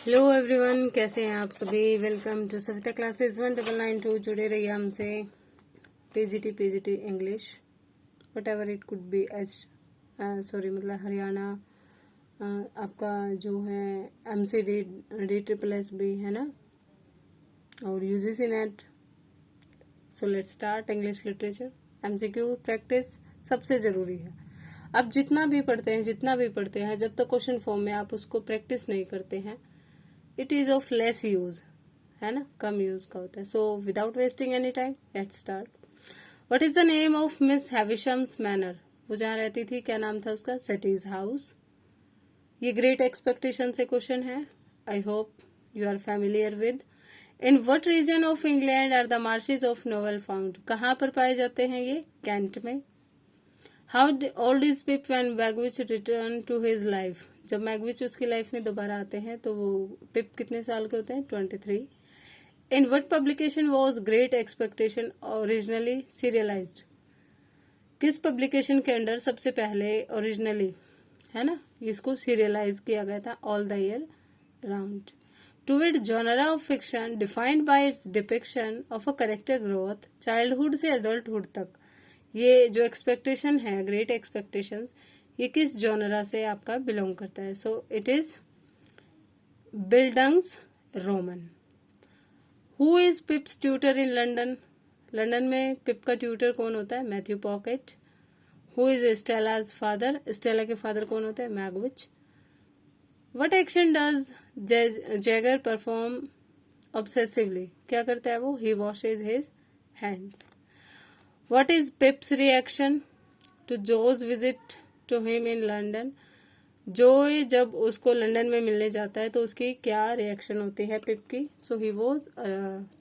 Hello everyone, कैसे हैं आप सभी। Welcome to Savita classes 1992। जुड़े रहिए हमसे। TGT PGT English whatever it could be H sorry मतलब हरियाणा आपका जो है एमसीडी DSSS भी है ना, और UGC net. So let's start English literature. MCQ practice सबसे ज़रूरी है। अब जितना भी पढ़ते हैं जब तक क्वेश्चन फॉर्म में आप उसको प्रैक्टिस नहीं करते हैं, it is of less use, है ना, कम यूज का होता है। So without wasting any time let's start. What is the name of Miss Havisham's manor? वो जहाँ रहती थी, क्या नाम था उसका? Satis house. ये ग्रेट एक्सपेक्टेशन से क्वेश्चन है। I hope you are familiar with. In what region of England are the marshes of novel found? कहाँ पर पाए जाते हैं ये? कैंट में। How old is Pip when Magwitch return to his life? जब मैगविच उसकी लाइफ में दोबारा आते हैं तो वो पिप कितने साल के होते हैं? 23। In what publication was great expectation originally serialised? किस पब्लिकेशन के अंडर सबसे पहले ओरिजिनली, है ना, इसको सीरियलाइज किया गया था? All the year round. To wit genre of fiction defined by its depiction of a character growth childhood से एडल्टहुड तक। ये जो एक्सपेक्टेशन है, ग्रेट एक्सपेक्टेशंस, ये किस जॉनरा से आपका बिलोंग करता है? So it is bildungsroman. Who is Pip's tutor in London? London में पिप का ट्यूटर कौन होता है? Matthew Pocket. Who is Stella's father? Stella के फादर कौन होते हैं? Magwitch. What action does Jagger perform obsessively? क्या करता है वो? He washes his hands. What is Pip's reaction to Joe's visit to him in London? जो जब उसको लंदन में मिलने जाता है तो उसकी क्या रिएक्शन होती है पिप की? So he was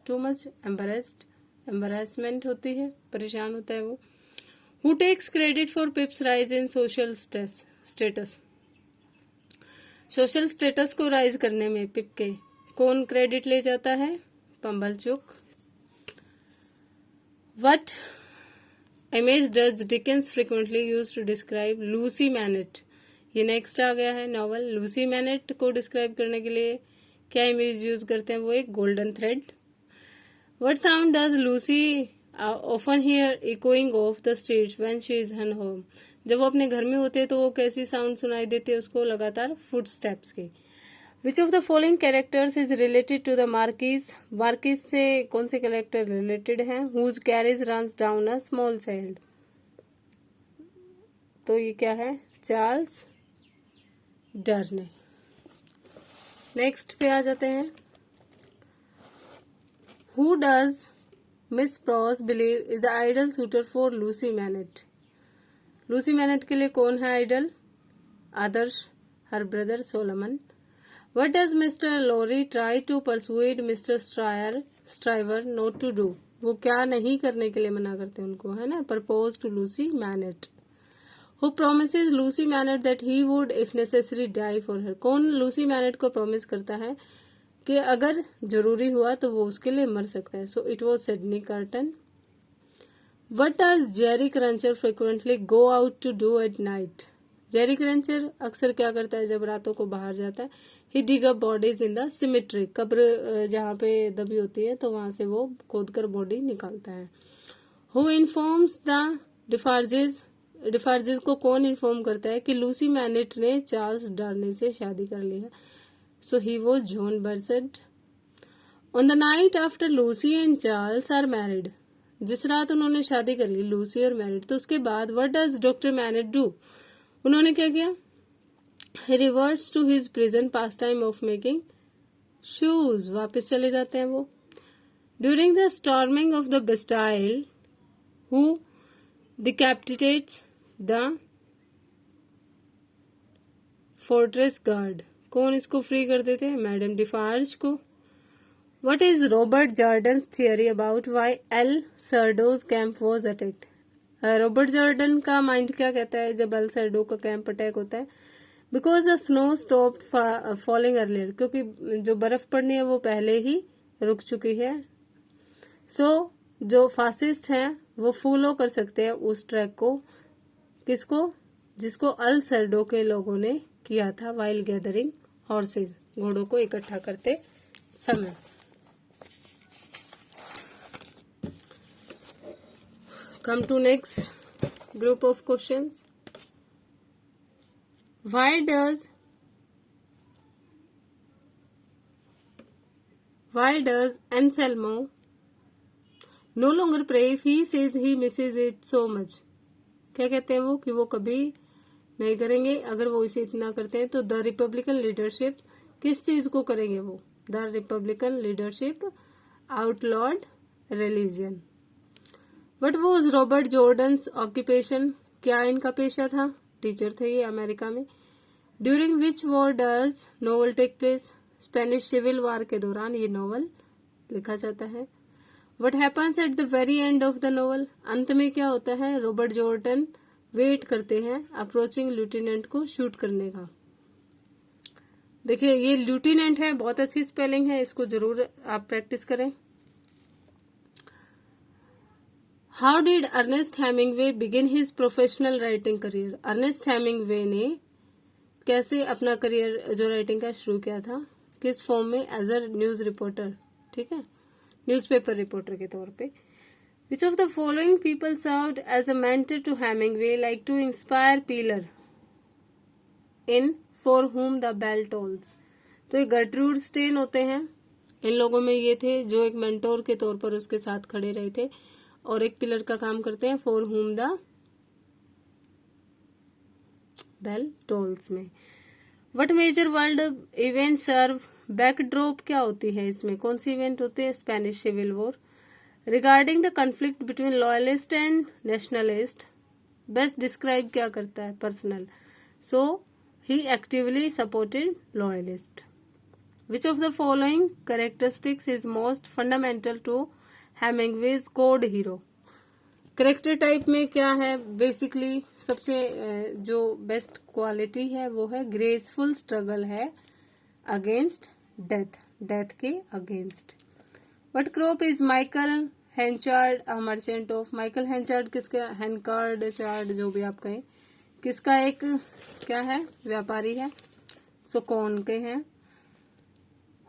too much embarrassed, embarrassment होती है, परेशान होता है वो। Who takes credit for Pip's rise in social status? Social status को राइज करने में पिप के कौन क्रेडिट ले जाता है? Pumblechook. What image does Dickens frequently use to describe Lucie Manette? ये नेक्स्ट आ गया है नॉवल। लूसी मैनेट को डिस्क्राइब करने के लिए क्या इमेज यूज करते हैं? वो एक golden thread. What sound does Lucy often here echoing of the streets when she is in home? जब वो अपने घर में होते हैं तो वो कैसी साउंड सुनाई देती है उसको? लगातार फुट स्टेप्स की। Which of the following characters is related to the Marquis? Marquis से कौन से कैरेक्टर रिलेटेड हैं? Whose carriage runs down a small child? तो ये क्या है? चार्ल्स डर्ने। नेक्स्ट पे आ जाते हैं। Who does Miss Pross believe is the ideal suitor for Lucy Manette? Lucy Manette के लिए कौन है आइडल? आदर्श, her brother Solomon. What does Mr. Lorry try to persuade Mr. Stryver not to do? वो क्या नहीं करने के लिए मना करते हैं उनको, है ना? Propose to Lucy Manet. Who promises Lucy Manet that he would if necessary die for her? कौन लूसी मैनेट को प्रॉमिस करता है कि अगर जरूरी हुआ तो वो उसके लिए मर सकता है? So it was Sydney Carton. What does Jerry Cruncher frequently go out to do at night? Jerry cruncher अक्सर क्या करता है जब रातों को बाहर जाता है? He dig up bodies in the cemetery. कब्र जहाँ पे दबी होती है तो वहां से वो खोद कर बॉडी निकालता है। Who informs the Defarges? Defarges को कौन इन्फॉर्म करता है कि लूसी मैनेट ने चार्ल्स डार्ने से शादी कर ली है? So he was John Barsad. On the night after Lucie and Charles are married? जिस रात उन्होंने शादी कर ली, लूसी और मैरिड, तो उसके बाद what does doctor MANET do? उन्होंने क्या किया? He reverts to his present pastime of making shoes. वापस चले जाते हैं वो। During the storming of the Bastille, who decapitates the fortress guard? कौन इसको फ्री कर देते हैं? मैडम डिफार्ज को। What is Robert Jordan's theory about why El Cerdo's camp was attacked? Robert Jordan का माइंड क्या कहता है जब अल सर्डो का कैंप अटैक होता है? Because the snow stopped falling earlier, क्योंकि जो बर्फ पड़नी है वो पहले ही रुक चुकी है। सो जो फासिस्ट हैं वो फॉलो कर सकते हैं उस ट्रैक को। किसको? जिसको अल सर्डो के लोगों ने किया था वाइल गैदरिंग हॉर्सेज, घोड़ों को इकट्ठा करते समय। Come to next group of questions. Why does Anselmo no longer pray if he says he misses it so much? क्या कहते हैं वो कि वो कभी नहीं करेंगे अगर वो इसे इतना करते हैं। तो द रिपब्लिकन लीडरशिप किस चीज को करेंगे वो? The republican leadership outlawed religion. What was Robert Jordan's occupation? क्या इनका पेशा था? टीचर थे ये अमेरिका में। During which war does novel take place? Spanish civil war के दौरान ये नोवेल लिखा जाता है। What happens at the very end of the novel? अंत में क्या होता है? रॉबर्ट जॉर्डन वेट करते हैं अप्रोचिंग लिeutenant को शूट करने का। देखिए ये लिeutenant है, बहुत अच्छी स्पेलिंग है, इसको जरूर आप प्रैक्टिस करें। How did Ernest Hemingway begin his professional writing career? Ernest Hemingway ने कैसे अपना करियर जो राइटिंग का शुरू किया था? किस फॉर्म में? एज अ न्यूज रिपोर्टर, ठीक है, न्यूज़पेपर रिपोर्टर के तौर पे। Which of the following people served as a mentor to Hemingway like to inspire Pilar in for whom the bell tolls? तो ये गर्ट्रूड स्टेन होते हैं, इन लोगों में ये थे जो एक मेंटोर के तौर पर उसके साथ खड़े रहे थे और एक पिलर का काम करते हैं for whom the bell tolls में। What major world event serve backdrop? क्या होती है इसमें? कौन सी इवेंट होती है? Spanish civil war. Regarding the conflict between loyalist and nationalist, best describe क्या करता है? Personal. So he actively supported loyalist. Which of the following characteristics is most fundamental to Hemingway's code hero? Character type में क्या है? Basically सबसे जो best quality है वो है ग्रेसफुल स्ट्रगल है अगेंस्ट डेथ, डेथ के against. What crop is Michael Henchard a merchant of? Michael Henchard किसका? हेनकार्ड चार्ड जो भी आप कहें, किसका एक क्या है? व्यापारी है, सो कौन के हैं।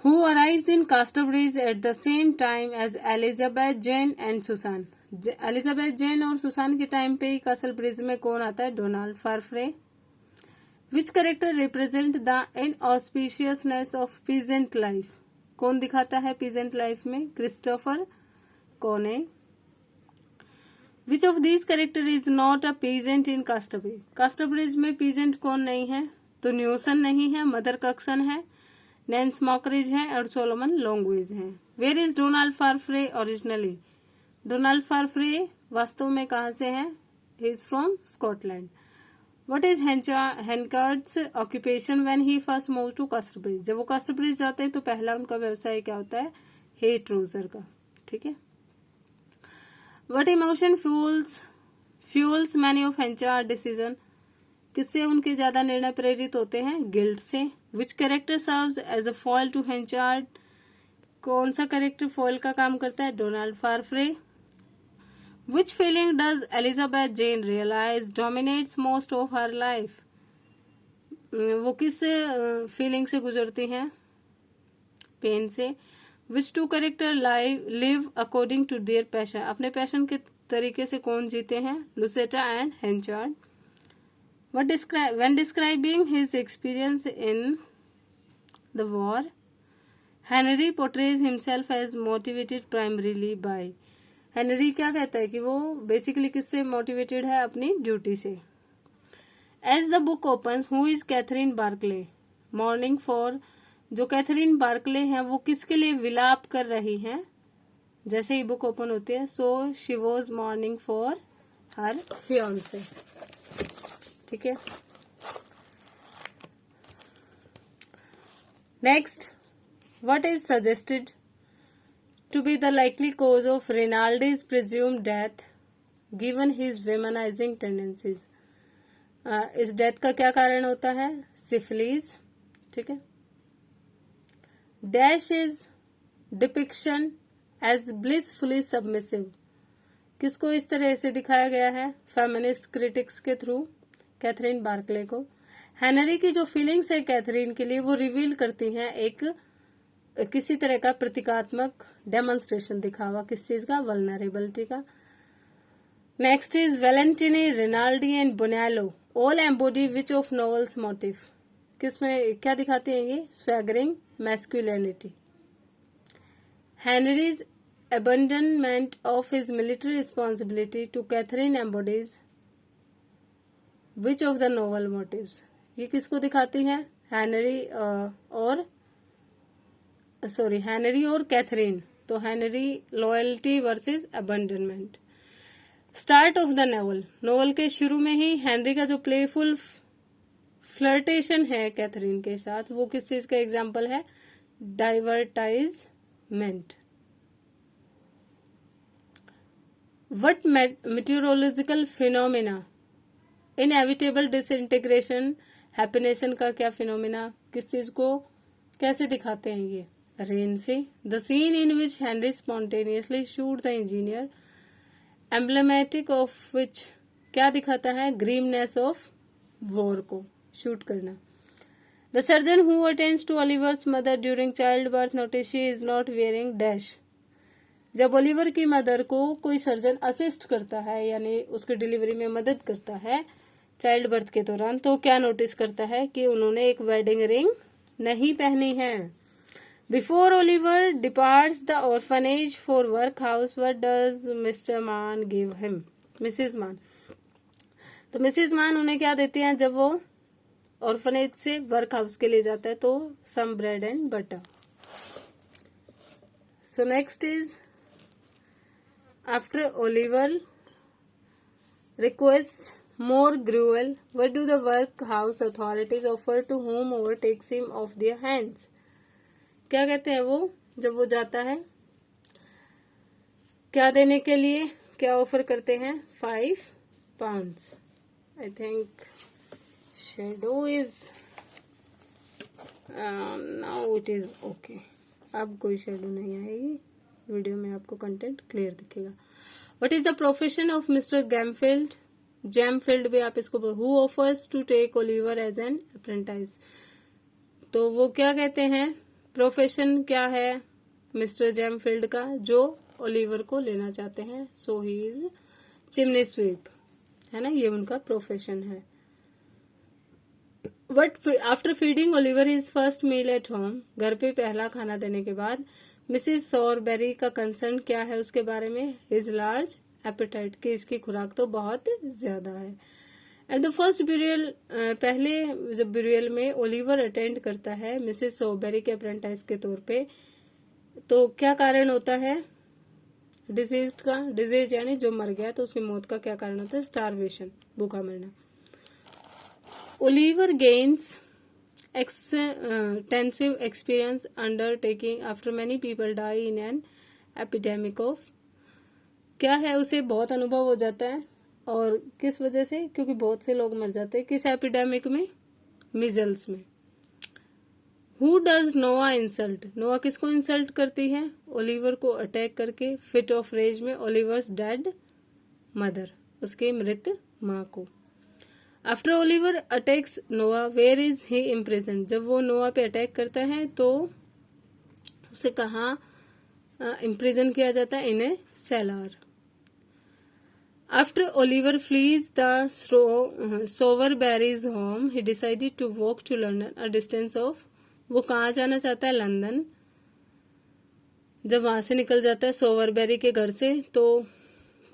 Who arrives in Casterbridge at the same time as Elizabeth, Jane and Susan? Elizabeth, Jane और सुसान के टाइम पे ही कास्टलब्रिज में कौन आता है? Donald Farfrae. Which character represent the inauspiciousness of peasant life? कौन दिखाता है पीजेंट लाइफ में? Christopher Coney. Which of these character is not a peasant in Casterbridge? Casterbridge में पीजेंट कौन नहीं है? तो न्यूसन नहीं है, मदर कक्सन है, नैन्स मॉकरिज है और सोलोमन लॉन्गवेज है। Where is Donald Farfrae originally? Donald Farfrae वास्तव में कहाँ से है? He is from Scotland. What is Henchard's occupation when he first move to Casterbridge? जब वो कास्टरब्रिज जाते हैं तो पहला उनका व्यवसाय क्या होता है? हे ट्रूजर का, ठीक है। What emotion fuels many of Henchard decision? किससे उनके ज्यादा निर्णय प्रेरित होते हैं? गिल्ट से। Which character serves as a foil to Henchard? कौन सा कैरेक्टर फॉयल का काम करता है? Donald Farfrae. Which feeling does Elizabeth Jane realise dominates most of her life? वो किस फीलिंग से गुजरती हैं? पेन से। Which two character live according to their passion? अपने पैशन के तरीके से कौन जीते हैं? लुसेटा and हेंचार्ड। When describing his experience in the war, Henry portrays himself as motivated primarily by. Henry क्या कहता है कि वो बेसिकली किससे मोटिवेटेड है? अपनी ड्यूटी से। As the book opens, who is Catherine Barkley? Mourning for, जो कैथरीन बार्कले हैं वो किसके लिए विलाप कर रही हैं? जैसे ही बुक ओपन होती है, so she was mourning for her fiance, ठीक है। Next, what is suggested to be the likely cause of Rinaldi's presumed death given his womanising tendencies? इस डेथ का क्या कारण होता है? सिफिलिस, ठीक है। Dash is depiction as blissfully submissive? किसको इस तरह से दिखाया गया है? फेमिनिस्ट क्रिटिक्स के थ्रू कैथरीन बार्कले को। हेनरी की जो फीलिंग्स है कैथरीन के लिए वो रिवील करती हैं एक किसी तरह का प्रतीकात्मक डेमोन्स्ट्रेशन, दिखावा किस चीज का, वल्नरेबिलिटी का। Next is Valentini, Rinaldi and Bonello all embody which of novel's motive. किसमें क्या दिखाते हैं ये, swaggering masculinity. Henry's abandonment of his military responsibility to Catherine embodies which of the novel motives। ये किसको दिखाती हैं, हेनरी और कैथरीन। तो Henry loyalty versus abandonment. Start of the novel, novel के शुरू में ही हेनरी का जो प्लेफुल फ्लर्टेशन है कैथरीन के साथ, वो किस चीज का एग्जाम्पल है, डाइवर्टाइजमेंट। What meteorological phenomena, inevitable disintegration, happination का क्या फिनोमिना, किस चीज को कैसे दिखाते हैं ये, रेन से। The scene in which Henry spontaneously shoot the engineer, emblematic of which क्या दिखाता है, grimness of war को शूट करना। The surgeon who attends to Oliver's mother during childbirth notice she is not wearing dash। जब Oliver की mother को कोई surgeon assist करता है यानी उसकी डिलीवरी में मदद करता है चाइल्ड बर्थ के दौरान, तो क्या नोटिस करता है कि उन्होंने एक वेडिंग रिंग नहीं पहनी है। Before Oliver departs the orphanage for work house, what does mister मान गिव हिम, मिसेस मान। तो मिसेस मान उन्हें क्या देती हैं जब वो ऑर्फनेज से वर्क हाउस के लिए जाता है, तो some bread and butter. So next is after Oliver requests more gruel, what do the workhouse authorities offer to whomever takes him off their hands। क्या कहते हैं वो जब वो जाता है, क्या देने के लिए, क्या ऑफर करते हैं, 5 pounds। I think shadow is now it is okay. अब कोई शेडो नहीं आएगी, वीडियो में आपको कंटेंट क्लियर दिखेगा। What is the profession of mister Gamfield, Gamfield भी आप इसको, who offers to take Oliver as an apprentice. तो वो क्या कहते हैं, प्रोफेशन क्या है मिस्टर जैमफील्ड का, जो ओलिवर को लेना चाहते हैं। So he is chimney sweep, है ना, ये उनका प्रोफेशन है। But after feeding Oliver is first meal at home, घर पे पहला खाना देने के बाद मिसिस सॉरबेरी का कंसर्न क्या है उसके बारे में, हिज लार्ज एपेटाइट, कि इसकी खुराक तो बहुत ज्यादा है। एट द फर्स्ट ब्यूरियल, पहले जब ब्यूरियल में ओलिवर अटेंड करता है मिसिस सॉरबेरी के अप्रेंटाइज के तौर पे, तो क्या कारण होता है डिजीज का, डिजीज यानी जो मर गया, तो उसकी मौत का क्या कारण होता है, स्टारवेशन, भूखा मरना। Oliver gains extensive experience undertaking after many people die in an epidemic of, क्या है, उसे बहुत अनुभव हो जाता है, और किस वजह से, क्योंकि बहुत से लोग मर जाते हैं, किस एपिडेमिक में, मिजल्स में। हु डज नोआ इंसल्ट, नोआ किसको इंसल्ट करती है, ओलिवर को अटैक करके फिट ऑफ रेज में ओलिवर्स डेड मदर, उसकी मृत माँ को। आफ्टर ओलिवर अटैक्स नोआ वेयर इज ही इम्प्रिजन, जब वो नोआ पे अटैक करता है तो उसे कहाँ इम्प्रिजन किया जाता है, in a cellar. After Oliver flees the Sowerberrys home, he decided to walk to London a distance of, वो कहाँ जाना चाहता है, लंदन। जब वहां से निकल जाता है सोवरबेरी के घर से, तो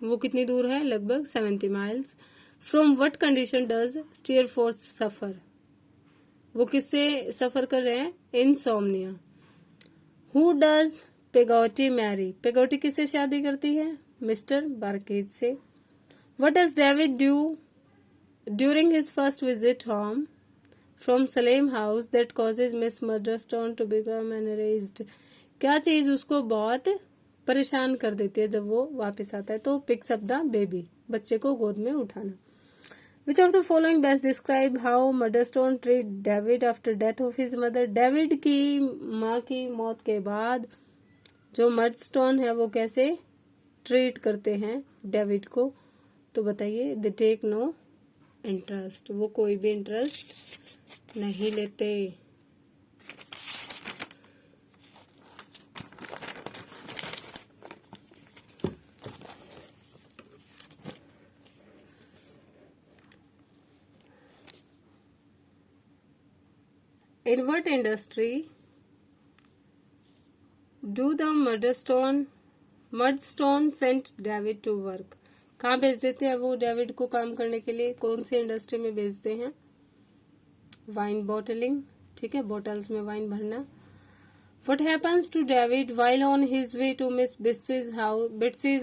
वो कितनी दूर है, लगभग 70 miles। From what condition does Steerforth suffer, वो किससे सफर कर रहे हैं, insomnia. Who does Peggotty marry, Peggotty किससे शादी करती है, मिस्टर बार्केज से। What does David do during his first visit home from Salem House that causes Miss Murdstone to become enraged, क्या चीज उसको बहुत परेशान कर देती है जब वो वापस आता है, तो पिक्स अप द बेबी, बच्चे को गोद में उठाना। Which of the following best describe how Murdstone treat David after death of his mother? David की माँ की मौत के बाद जो मर्डस्टोन है वो कैसे ट्रीट करते हैं डेविड को, तो बताइए। दे टेक नो इंटरेस्ट, वो कोई भी इंटरेस्ट नहीं लेते। In what industry do the Mudstone sent David to work? कहाँ भेज देते हैं वो डेविड को काम करने के लिए? कौन सी इंडस्ट्री में भेजते हैं? वाइन बॉटलिंग, ठीक है, बॉटल्स में वाइन भरना। What happens to David while on his way to Miss Bitsy's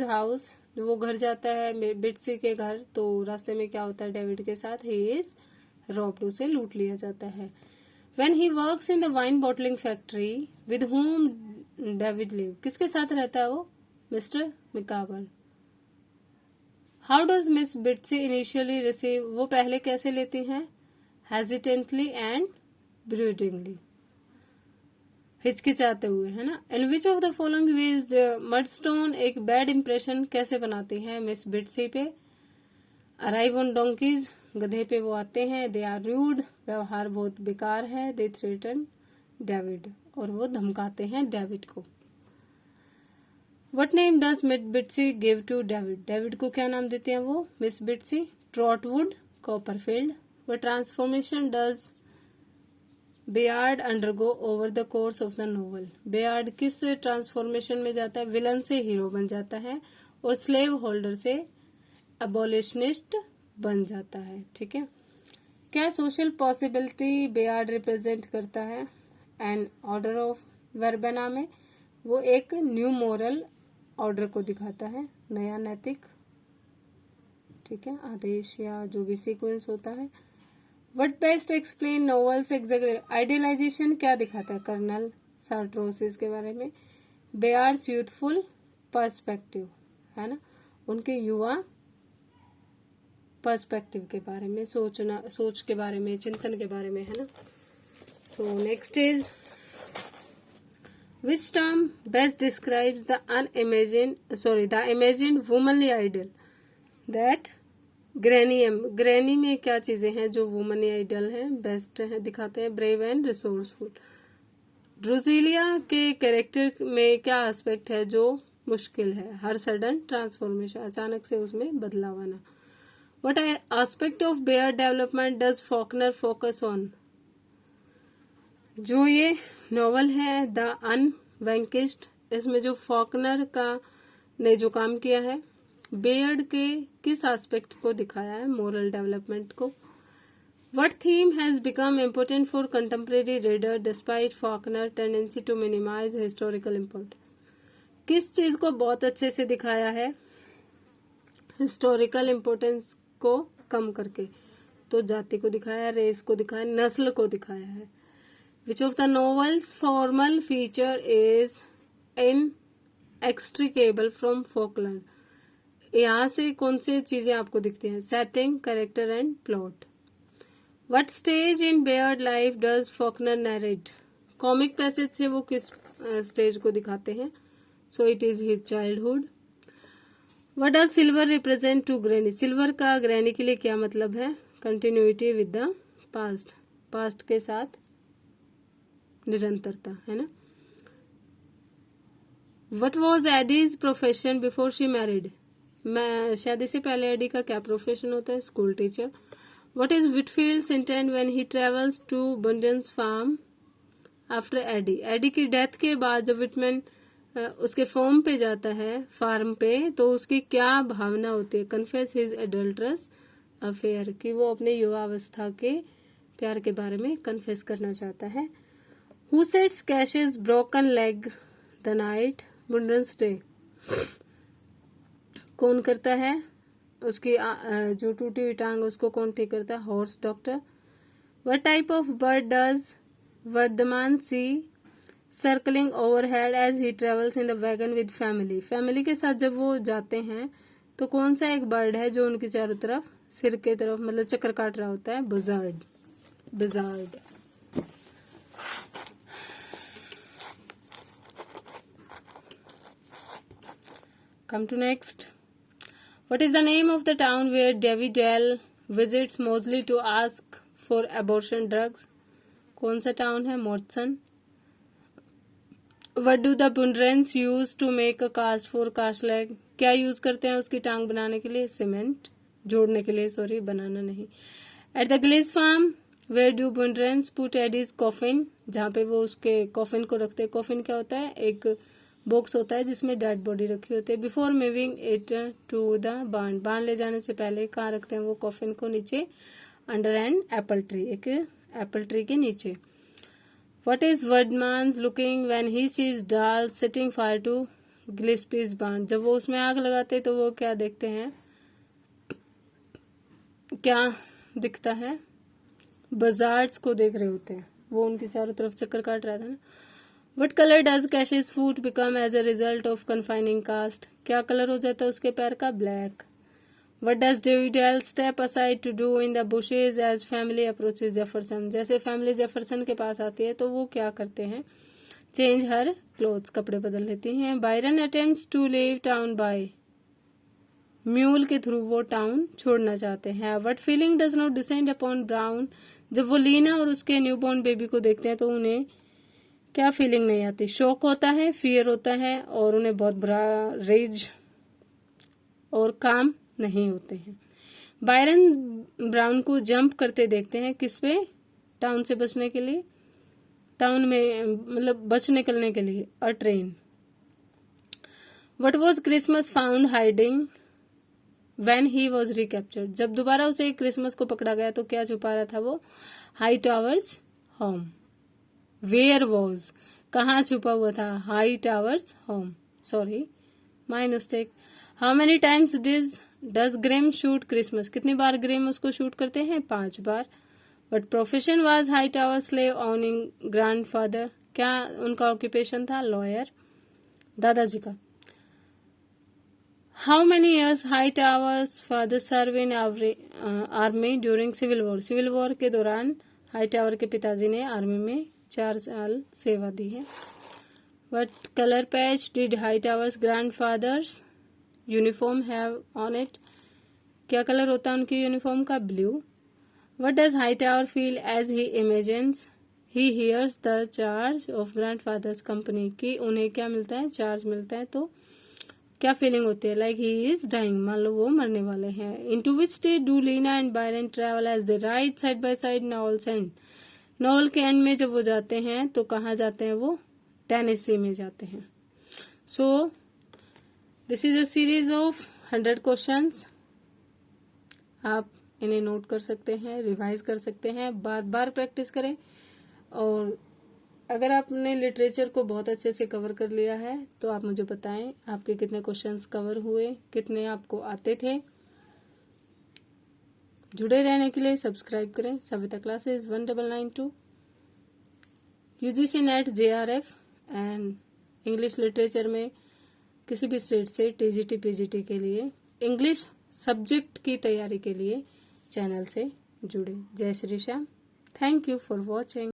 house? वो घर जाता है बिट्सी के घर, तो रास्ते में क्या होता है डेविड के साथ? He is robbed, उसे लूट लिया जाता है। When he works in the wine bottling factory, with whom David live? किसके साथ रहता है वो? Mister मिकाबर। How does Miss Bitsy initially receive? वो पहले कैसे लेती हैं? Hesitantly and broodingly, हिचकिचाते हुए, है ना। In which of the following ways Mudstone एक बैड इम्प्रेशन कैसे बनाती हैं मिस बिट्सी पे? Arrive on donkeys, गधे पे वो आते हैं। They are rude, व्यवहार बहुत बेकार है। They threaten David, और वो धमकाते हैं डेविड को। What name does Miss Bitsy give to David? David को क्या नाम देते हैं वो miss बिट्सी? Trotwood, Copperfield. What transformation does Bayard undergo over the course of the novel? Bayard किस ट्रांसफॉर्मेशन में जाता है? विलन से हीरो बन जाता है और स्लेव होल्डर से एबोलिशनिस्ट बन जाता है, ठीक है। क्या सोशल पॉसिबिलिटी बेयार्ड रिप्रेजेंट करता है? एन ऑर्डर ऑफ वर्बेना में वो एक न्यू मोरल ऑर्डर को दिखाता है, नया नैतिक, ठीक है, आदेश या जो भी सीक्वेंस होता है। What best explain novels idealisation क्या दिखाता है? कर्नल सार्ट्रोसिस के बारे में। बेयार्ड्स यूथफुल पर्सपेक्टिव, है ना, उनके युवा पर्सपेक्टिव के बारे में, सोच के बारे में, चिंतन के बारे में, है ना। सो next is which term best describes the imagined womanly ideal that granny में क्या चीजें हैं जो वुमन आइडियल हैं, बेस्ट है दिखाते हैं? Brave and resourceful. ड्रुजिलिया के कैरेक्टर में क्या एस्पेक्ट है जो मुश्किल है? हर सडन ट्रांसफॉर्मेशन, अचानक से उसमें बदलाव आना। What aspect of Bayard development does Faulkner focus on? जो ये नॉवल है द अनवैंकिश्ड, इसमें जो फॉकनर का ने जो काम किया है बेयर्ड के किस एस्पेक्ट को दिखाया है? मोरल डेवलपमेंट को। What theme has become important for contemporary reader despite Faulkner tendency to minimise historical importance? किस चीज को बहुत अच्छे से दिखाया है हिस्टोरिकल इम्पोर्टेंस को कम करके? तो जाति को दिखाया, रेस को दिखाया, नस्ल को दिखाया है। Which of the novel's formal feature is inextricable from Falkland? यहाँ से कौन सी चीजें आपको दिखती हैं? Setting, character and plot. What stage in Bayard life does Faulkner narrate? Comic passage से वो किस स्टेज को दिखाते हैं? So it is his childhood. What does silver represent to Granny? Silver का ग्रैनी के लिए क्या मतलब है? Continuity with the past, past के साथ निरंतरता, है ना। What was Eddie's profession before she married? मैं शादी से पहले एडी का क्या प्रोफेशन होता है? School teacher. What is Whitfield's intent when he travels to Bunyan's farm after Eddie? Eddie की डेथ के बाद जब विटमैन उसके फॉर्म पे जाता है, फार्म पे, तो उसकी क्या भावना होती है? कन्फेस हिज एडल्ट्रस अफेयर, कि वो अपने युवावस्था के प्यार के बारे में कन्फेस करना चाहता है। Who sets Cash's broken leg the night Bunyan's day? कौन करता है उसकी जो टूटी हुई टांग उसको कौन ठीक करता है? Horse doctor. What type of bird does Vardhaman see circling overhead as he travels in the wagon with family? Family के साथ जब वो जाते हैं तो कौन सा एक बर्ड है जो उनकी चारों तरफ सिर के तरफ मतलब चक्कर काट रहा होता है? बिजार्ड। Come to next. What is the name of the town where Davy Dell visits Moseley to ask for abortion drugs. कौन सा टाउन है? Mottson. What do the Bundrens use to make a cast for cast leg. क्या use करते हैं उसकी टांग बनाने के लिए? सीमेंट। जोड़ने के लिए, सॉरी, बनाना नहीं। At the Gillespie farm where do Bundrens put Addie's coffin. जहाँ पे वो उसके कॉफिन को रखते हैं। कॉफिन क्या होता है? एक बॉक्स होता है जिसमें डेड बॉडी रखी होती है। Before moving it to the barn. Barn ले जाने से पहले कहाँ रखते हैं वो कॉफिन को? नीचे, अंडर एन एप्पल ट्री, एक एप्पल ट्री के नीचे। What is Woodman's looking when he sees Dal setting fire to Gillespie's barn? जब वो उसमें आग लगाते तो वो क्या देखते हैं? क्या दिखता है? बजार्ड्स को देख रहे होते हैं। वो उनके चारों तरफ चक्कर काट रहा था ना। What color does Cash's foot become as a result of confining caste? क्या कलर हो जाता है उसके पैर का? Black. What does Davidel step aside to do in the bushes as family approaches Jefferson? जैसे फैमिली जेफरसन के पास आती है तो वो क्या करते हैं? चेंज हर क्लोथ्स, कपड़े बदल लेती हैं। Byron attempts to leave town by mule के थ्रू वो टाउन छोड़ना चाहते हैं। What feeling does not descend upon Brown. जब वो लीना और उसके न्यूबॉर्न बेबी को देखते हैं तो उन्हें क्या फीलिंग नहीं आती? शॉक होता है, फियर होता है, और उन्हें बहुत बुरा रेज और काम नहीं होते हैं। बायरन ब्राउन को जंप करते देखते हैं। किस पे? टाउन से बचने के लिए, टाउन में मतलब बच निकलने के लिए। अ train. What was Christmas found hiding when he was recaptured. जब दोबारा उसे क्रिसमस को पकड़ा गया तो क्या छुपा रहा था वो? Hightower's home. Where was, कहाँ छुपा हुआ था? Hightower's home, sorry, my mistake. How many times does Grimm shoot Christmas. कितनी बार ग्रिम उसको शूट करते हैं? 5 बार। But profession was Hightower slave owning grandfather. क्या उनका ऑक्यूपेशन था? लॉयर, दादाजी का। How many years Hightower's father serve in army during civil war. Civil war के दौरान हाई टावर के पिताजी ने आर्मी में 4 साल सेवा दी है। What colour patch did Hightower's grandfather's uniform have on it. क्या कलर होता है उनकी यूनिफॉर्म का? Blue. What does Hightower feel as he imagines he hears the charge of grandfather's company. की उन्हें क्या मिलता है? चार्ज मिलता है। तो क्या फीलिंग होती है? लाइक ही इज डाइंग, मान लो वो मरने वाले हैं। In to which state do Lena and Byron travel as they ride side by side novel's end. Novel के एंड में जब वो जाते हैं तो कहाँ जाते हैं वो? टेनेसी में जाते हैं। So this is a series of 100 questions. आप इन्हें नोट कर सकते हैं, रिवाइज कर सकते हैं, बार बार प्रैक्टिस करें। और अगर आपने लिटरेचर को बहुत अच्छे से कवर कर लिया है तो आप मुझे बताएं आपके कितने क्वेश्चंस कवर हुए, कितने आपको आते थे। जुड़े रहने के लिए सब्सक्राइब करें Savita classes 1992, UGC net, JRF and English literature में किसी भी स्टेट से टीजीटी पीजीटी के लिए इंग्लिश सब्जेक्ट की तैयारी के लिए चैनल से जुड़े। जय Shri Shyam. Thank you for watching.